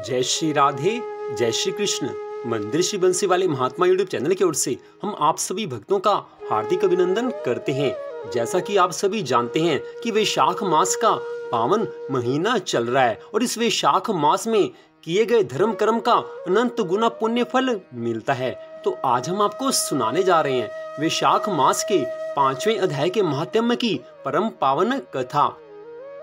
जय श्री राधे, जय श्री कृष्ण। मंदिर श्री बंसी वाले महात्मा यूट्यूब चैनल की ओर से हम आप सभी भक्तों का हार्दिक अभिनंदन करते हैं। जैसा कि आप सभी जानते हैं कि वैशाख मास का पावन महीना चल रहा है और इस वैशाख मास में किए गए धर्म कर्म का अनंत गुना पुण्य फल मिलता है। तो आज हम आपको सुनाने जा रहे हैं वैशाख मास के 5वें अध्याय के महात्म्य की परम पावन कथा।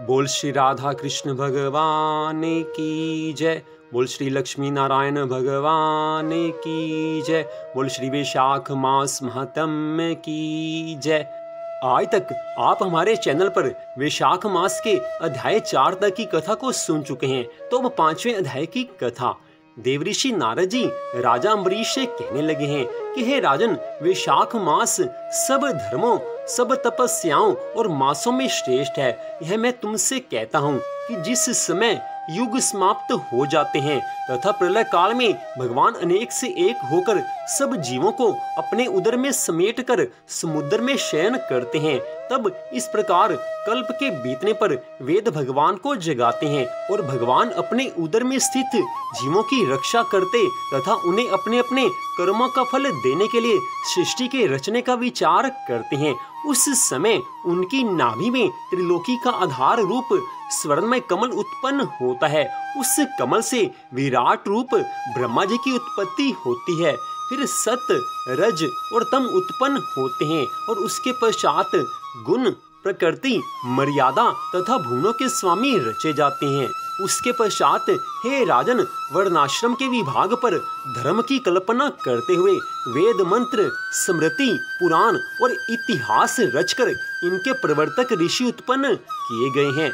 बोल श्री राधा कृष्ण भगवान की जय। बोल श्री लक्ष्मी नारायण भगवान की जय। बोल श्री वैशाख मास महात्म्य की जय। आज तक आप हमारे चैनल पर वैशाख मास के अध्याय 4 तक की कथा को सुन चुके हैं। तो अब 5वें अध्याय की कथा। देवऋषि नारद जी राजा अम्बरीश से कहने लगे हैं कि हे राजन, वैशाख मास सब धर्मों, सब तपस्याओं और मासों में श्रेष्ठ है। यह मैं तुमसे कहता हूँ कि जिस समय युग समाप्त हो जाते हैं तथा प्रलय काल में भगवान अनेक से एक होकर सब जीवों को अपने उदर में समेट कर समुद्र में शयन करते हैं, तब इस प्रकार कल्प के बीतने पर वेद भगवान को जगाते हैं और भगवान अपने उदर में स्थित जीवों की रक्षा करते तथा उन्हें अपने अपने कर्मों का फल देने के लिए सृष्टि के रचने का विचार करते हैं। उस समय उनकी नाभि में त्रिलोकी का आधार रूप स्वर्णमय कमल उत्पन्न होता है। उस कमल से विराट रूप ब्रह्मा जी की उत्पत्ति होती है। फिर सत, रज और तम उत्पन्न होते हैं और उसके पश्चात गुण, प्रकृति, मर्यादा तथा भुवनों के स्वामी रचे जाते हैं। उसके पश्चात हे राजन, वर्णाश्रम के विभाग पर धर्म की कल्पना करते हुए वेद मंत्र, स्मृति, पुराण और इतिहास रचकर इनके प्रवर्तक ऋषि उत्पन्न किए गए हैं।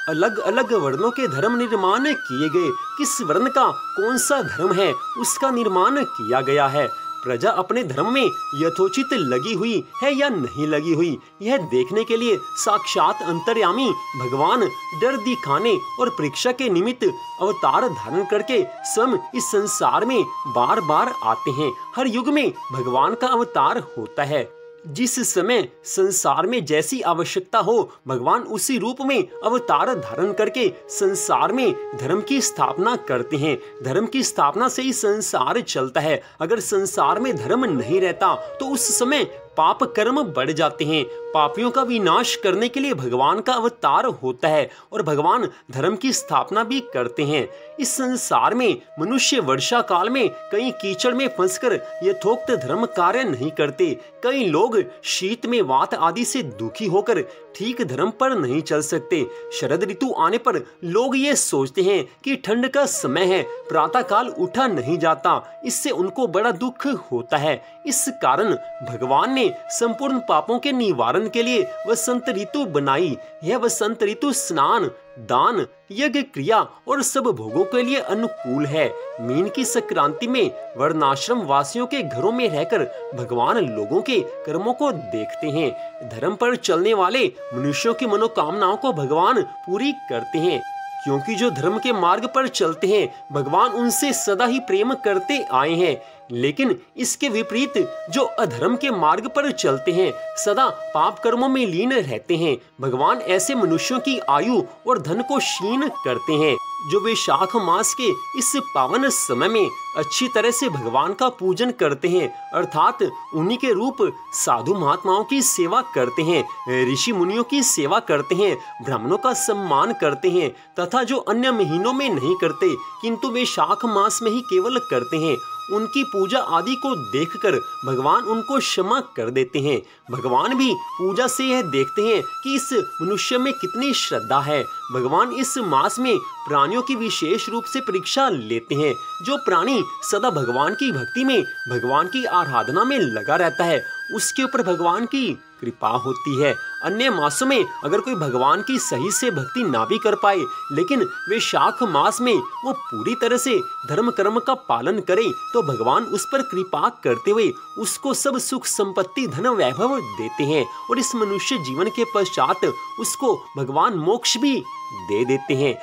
अलग अलग वर्णों के धर्म निर्माण किए गए। किस वर्ण का कौन सा धर्म है उसका निर्माण किया गया है। प्रजा अपने धर्म में यथोचित लगी हुई है या नहीं लगी हुई, यह देखने के लिए साक्षात अंतर्यामी भगवान डर दिखाने और परीक्षा के निमित्त अवतार धारण करके स्वयं इस संसार में बार बार आते हैं। हर युग में भगवान का अवतार होता है। जिस समय संसार में जैसी आवश्यकता हो, भगवान उसी रूप में अवतार धारण करके संसार में धर्म की स्थापना करते हैं। धर्म की स्थापना से ही संसार चलता है। अगर संसार में धर्म नहीं रहता तो उस समय पाप कर्म बढ़ जाते हैं। पापियों का विनाश करने के लिए भगवान का अवतार होता है और भगवान धर्म की स्थापना भी करते हैं। इस संसार में मनुष्य वर्षा काल में कहीं कीचड़ में फंसकर यथोक्त धर्म कार्य नहीं करते। कई लोग शीत में वात आदि से दुखी होकर ठीक धर्म पर नहीं चल सकते। शरद ऋतु आने पर लोग ये सोचते हैं कि ठंड का समय है, प्रातः काल उठा नहीं जाता, इससे उनको बड़ा दुख होता है। इस कारण भगवान ने संपूर्ण पापों के निवारण के लिए वसंत ऋतु बनाई। यह वसंत ऋतु स्नान, दान, यज्ञ क्रिया और सब भोगों के लिए अनुकूल है। मीन की संक्रांति में वर्णाश्रम वासियों के घरों में रहकर भगवान लोगों के कर्मों को देखते हैं। धर्म पर चलने वाले मनुष्यों की मनोकामनाओं को भगवान पूरी करते हैं, क्योंकि जो धर्म के मार्ग पर चलते हैं भगवान उनसे सदा ही प्रेम करते आए हैं। लेकिन इसके विपरीत जो अधर्म के मार्ग पर चलते हैं, सदा पाप कर्मों में लीन रहते हैं, भगवान ऐसे मनुष्यों की आयु और धन को क्षीण करते हैं। जो वैशाख मास के इस पावन समय में अच्छी तरह से भगवान का पूजन करते हैं, अर्थात उन्हीं के रूप साधु महात्माओं की सेवा करते हैं, ऋषि मुनियों की सेवा करते हैं, ब्राह्मणों का सम्मान करते हैं तथा जो अन्य महीनों में नहीं करते किंतु वैशाख मास में ही केवल करते हैं, उनकी पूजा आदि को देखकर भगवान उनको क्षमा कर देते हैं। भगवान भी पूजा से यह देखते हैं कि इस मनुष्य में कितनी श्रद्धा है। भगवान इस मास में प्राणियों की विशेष रूप से परीक्षा लेते हैं। जो प्राणी सदा भगवान की भक्ति में, भगवान की आराधना में लगा रहता है, उसके ऊपर भगवान की कृपा होती है। अन्य मासों में अगर कोई भगवान की सही से भक्ति ना भी कर पाए, लेकिन वैशाख मास में वो पूरी तरह से धर्म कर्म का पालन करे, तो भगवान उस पर कृपा करते हुए उसको सब सुख संपत्ति, धन, वैभव देते हैं और इस मनुष्य जीवन के पश्चात उसको भगवान मोक्ष भी दे देते हैं।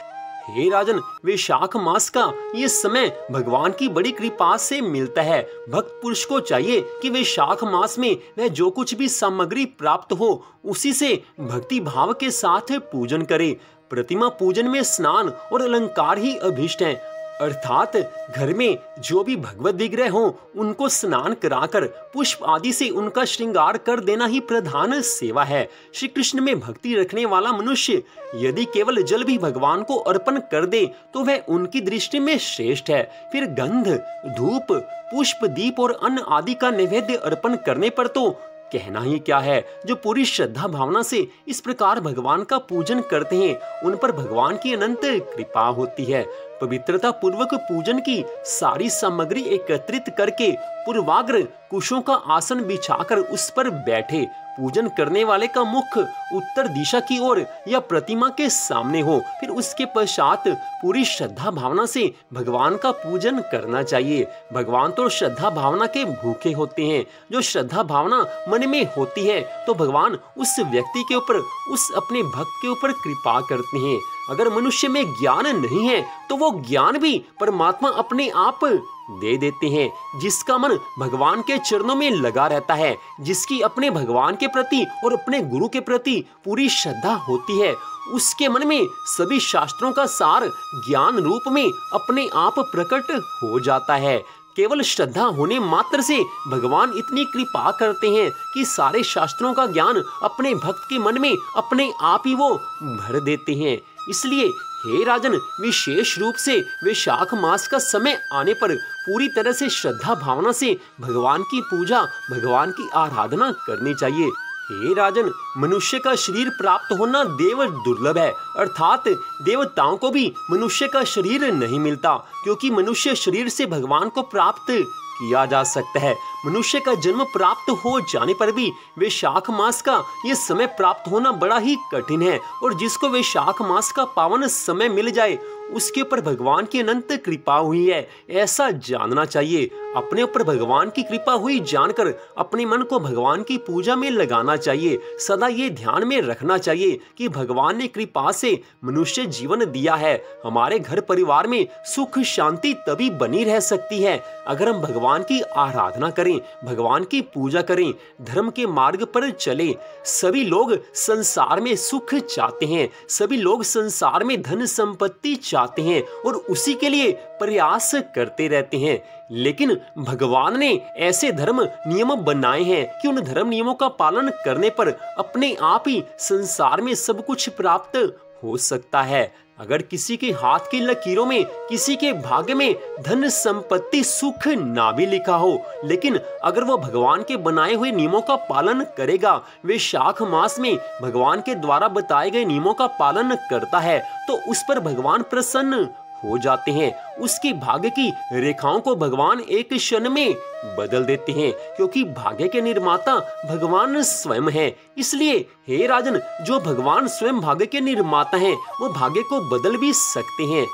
हे राजन, वैशाख मास का ये समय भगवान की बड़ी कृपा से मिलता है। भक्त पुरुष को चाहिए कि वैशाख मास में वह जो कुछ भी सामग्री प्राप्त हो उसी से भक्ति भाव के साथ पूजन करे। प्रतिमा पूजन में स्नान और अलंकार ही अभिष्ट हैं। अर्थात घर में जो भी भगवत विग्रह हो उनको स्नान कराकर पुष्प आदि से उनका श्रृंगार कर देना ही प्रधान सेवा है। श्री कृष्ण में भक्ति रखने वाला मनुष्य यदि केवल जल भी भगवान को अर्पण कर दे तो वह उनकी दृष्टि में श्रेष्ठ है। फिर गंध, धूप, पुष्प, दीप और अन्न आदि का नैवेद्य अर्पण करने पर तो कहना ही क्या है। जो पूरी श्रद्धा भावना से इस प्रकार भगवान का पूजन करते हैं उन पर भगवान की अनंत कृपा होती है। पवित्रता पूर्वक पूजन की सारी सामग्री एकत्रित करके पूर्वाग्र कुशों का आसन बिछाकर उस पर बैठे। पूजन करने वाले का मुख उत्तर दिशा की ओर या प्रतिमा के सामने हो। फिर उसके पश्चात पूरी श्रद्धा भावना से भगवान का पूजन करना चाहिए। भगवान तो श्रद्धा भावना के भूखे होते हैं। जो श्रद्धा भावना मन में होती है तो भगवान उस व्यक्ति के ऊपर, उस अपने भक्त के ऊपर कृपा करते हैं। अगर मनुष्य में ज्ञान नहीं है तो वो ज्ञान भी परमात्मा अपने आप दे देते हैं। जिसका मन भगवान के चरणों में लगा रहता है, जिसकी अपने भगवान के प्रति और अपने गुरु के प्रति पूरी श्रद्धा होती है, उसके मन में सभी शास्त्रों का सार ज्ञान रूप में अपने आप प्रकट हो जाता है। केवल श्रद्धा होने मात्र से भगवान इतनी कृपा करते हैं कि सारे शास्त्रों का ज्ञान अपने भक्त के मन में अपने आप ही वो भर देते हैं। इसलिए हे राजन, विशेष रूप से वैशाख मास का समय आने पर पूरी तरह से श्रद्धा भावना से भगवान की पूजा, भगवान की आराधना करनी चाहिए। हे राजन, मनुष्य का शरीर प्राप्त होना देव दुर्लभ है, अर्थात देवताओं को भी मनुष्य का शरीर नहीं मिलता, क्योंकि मनुष्य शरीर से भगवान को प्राप्त किया जा सकता है। मनुष्य का जन्म प्राप्त हो जाने पर भी वैशाख मास का ये समय प्राप्त होना बड़ा ही कठिन है, और जिसको वैशाख मास का पावन समय मिल जाए उसके ऊपर भगवान की अनंत कृपा हुई है, ऐसा जानना चाहिए। अपने ऊपर भगवान की कृपा हुई जानकर अपने मन को भगवान की पूजा में लगाना चाहिए। सदा ये ध्यान में रखना चाहिए कि भगवान ने कृपा से मनुष्य जीवन दिया है। हमारे घर परिवार में सुख शांति तभी बनी रह सकती है अगर हम भगवान की आराधना करें, भगवान की पूजा करें, धर्म के मार्ग पर चले। सभी लोग संसार में सुख चाहते हैं, सभी लोग संसार में धन संपत्ति चाहते हैं और उसी के लिए प्रयास करते रहते हैं। लेकिन भगवान ने ऐसे धर्म नियम बनाए हैं कि उन धर्म नियमों का पालन करने पर अपने आप ही संसार में सब कुछ प्राप्त हो सकता है। अगर किसी के हाथ की लकीरों में, किसी के भाग्य में धन संपत्ति सुख ना भी लिखा हो, लेकिन अगर वो भगवान के बनाए हुए नियमों का पालन करेगा, वैशाख मास में भगवान के द्वारा बताए गए नियमों का पालन करता है, तो उस पर भगवान प्रसन्न हो जाते हैं। उसकी भाग्य की रेखाओं को भगवान एक क्षण में बदल देते हैं, क्योंकि भाग्य के निर्माता भगवान स्वयं हैं। इसलिए हे राजन, जो भगवान स्वयं भाग्य के निर्माता हैं, वो भाग्य को बदल भी सकते हैं।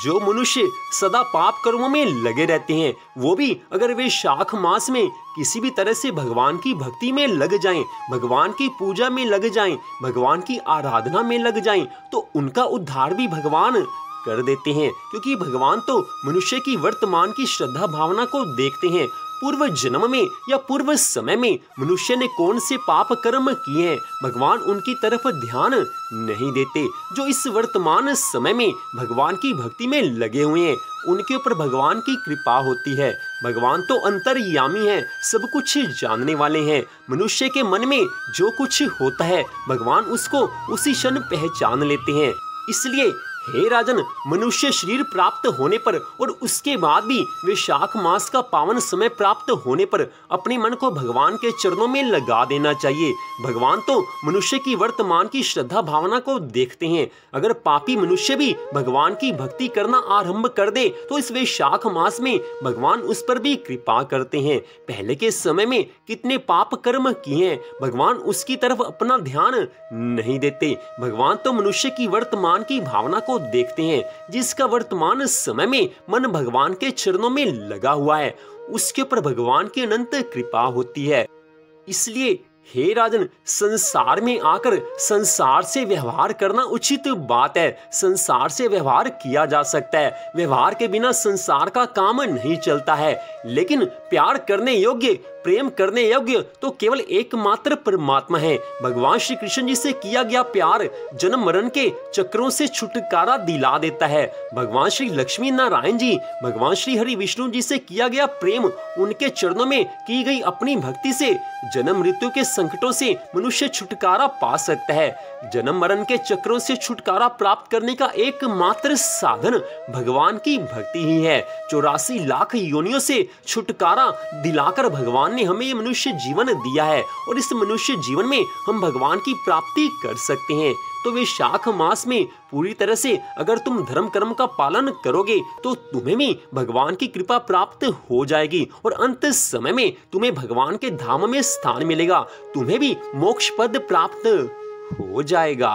जो मनुष्य सदा पाप कर्मों में लगे रहते हैं, वो भी अगर वैशाख मास में किसी भी तरह से भगवान की भक्ति में लग जाएं, भगवान की पूजा में लग जाएं, भगवान की आराधना में लग जाएं, तो उनका उद्धार भी भगवान कर देते हैं। क्योंकि भगवान तो मनुष्य की वर्तमान की श्रद्धा भावना को देखते हैं। पूर्व जन्म में या पूर्व समय में मनुष्य ने कौन से पाप कर्म किए हैं, भगवान उनकी तरफ ध्यान नहीं देते। जो इस वर्तमान समय में भगवान की भक्ति में लगे हुए हैं, उनके ऊपर भगवान की कृपा होती है। भगवान तो अंतर्यामी हैं, सब कुछ जानने वाले हैं। मनुष्य के मन में जो कुछ होता है, भगवान उसको उसी क्षण पहचान लेते हैं। इसलिए हे राजन, मनुष्य शरीर प्राप्त होने पर और उसके बाद भी वैशाख मास का पावन समय प्राप्त होने पर अपने मन को भगवान के चरणों में लगा देना चाहिए। भगवान तो मनुष्य की वर्तमान की श्रद्धा भावना को देखते हैं। अगर पापी मनुष्य भी भगवान की भक्ति करना आरंभ कर दे तो इस वैशाख मास में भगवान उस पर भी कृपा करते हैं। पहले के समय में कितने पाप कर्म किए हैं, भगवान उसकी तरफ अपना ध्यान नहीं देते। भगवान तो मनुष्य की वर्तमान की भावना को देखते हैं। जिसका वर्तमान समय में मन भगवान के चरणों में लगा हुआ है, उसके ऊपर भगवान की अनंत कृपा होती है। इसलिए हे राजन, संसार में आकर संसार से व्यवहार करना उचित बात है। संसार से व्यवहार किया जा सकता है, व्यवहार के बिना संसार का काम नहीं चलता है। लेकिन प्यार करने योग्य प्रेम करने योग्य तो केवल एकमात्र परमात्मा है। भगवान श्री कृष्ण जी से किया गया प्यार जन्म मरण के चक्रों से छुटकारा दिला देता है। भगवान श्री लक्ष्मी नारायण जी, भगवान श्री हरि विष्णु जी से किया गया प्रेम, उनके चरणों में की गई अपनी भक्ति से जन्म मृत्यु के संकटों से मनुष्य छुटकारा पा सकता है। जन्म मरण के चक्रों से छुटकारा प्राप्त करने का एकमात्र साधन भगवान की भक्ति ही है। 84 लाख योनियों से छुटकारा दिलाकर भगवान ने हमें ये मनुष्य जीवन दिया है और इस मनुष्य जीवन में हम भगवान की प्राप्ति कर सकते हैं। तो वैशाख मास में पूरी तरह से अगर तुम धर्म कर्म का पालन करोगे तो तुम्हें भी भगवान की कृपा प्राप्त हो जाएगी और अंत समय में तुम्हें भगवान के धाम में स्थान मिलेगा, तुम्हें भी मोक्ष पद प्राप्त हो जाएगा।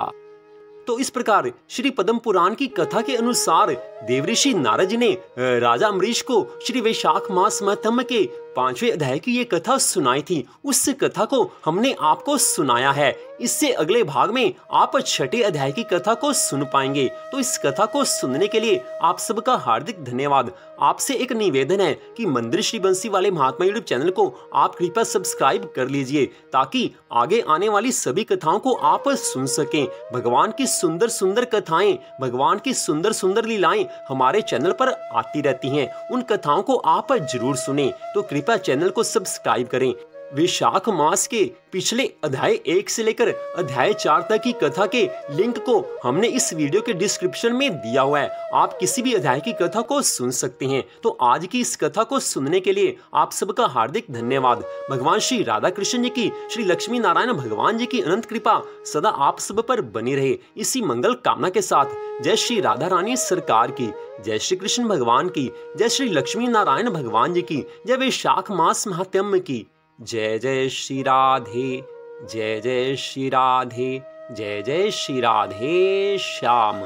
तो इस प्रकार श्री पद्म पुराण की कथा के अनुसार देवऋषि नारद जी ने राजा अम्बरीश को श्री वैशाख मास महात्म्य के 5वें अध्याय की ये कथा सुनाई थी। उस कथा को हमने आपको सुनाया है। इससे अगले भाग में आप 6ठे अध्याय की कथा को सुन पाएंगे। तो इस कथा को सुनने के लिए आप सबका हार्दिक धन्यवाद। आपसे एक निवेदन है कि मंदिर श्री बंसी वाले महात्मा यूट्यूब चैनल को आप कृपया सब्सक्राइब कर लीजिए ताकि आगे आने वाली सभी कथाओं को आप सुन सकें। भगवान की सुंदर सुंदर कथाएं, भगवान की सुंदर सुंदर लीलाएं हमारे चैनल पर आती रहती हैं। उन कथाओं को आप जरूर सुने। तो कृपया चैनल को सब्सक्राइब करें। वैशाख मास के पिछले अध्याय 1 से लेकर अध्याय 4 तक की कथा के लिंक को हमने इस वीडियो के डिस्क्रिप्शन में दिया हुआ है। आप किसी भी अध्याय की कथा को सुन सकते हैं। तो आज की इस कथा को सुनने के लिए आप सबका हार्दिक धन्यवाद। भगवान श्री राधा कृष्ण जी की, श्री लक्ष्मी नारायण भगवान जी की अनंत कृपा सदा आप सब पर बनी रहे। इसी मंगल कामना के साथ जय श्री राधा रानी सरकार की, जय श्री कृष्ण भगवान की, जय श्री लक्ष्मी नारायण भगवान जी की, जय वैशाख मास महात्म्य की। जय जय श्री राधे, जय जय श्री राधे, जय जय श्री राधे श्याम।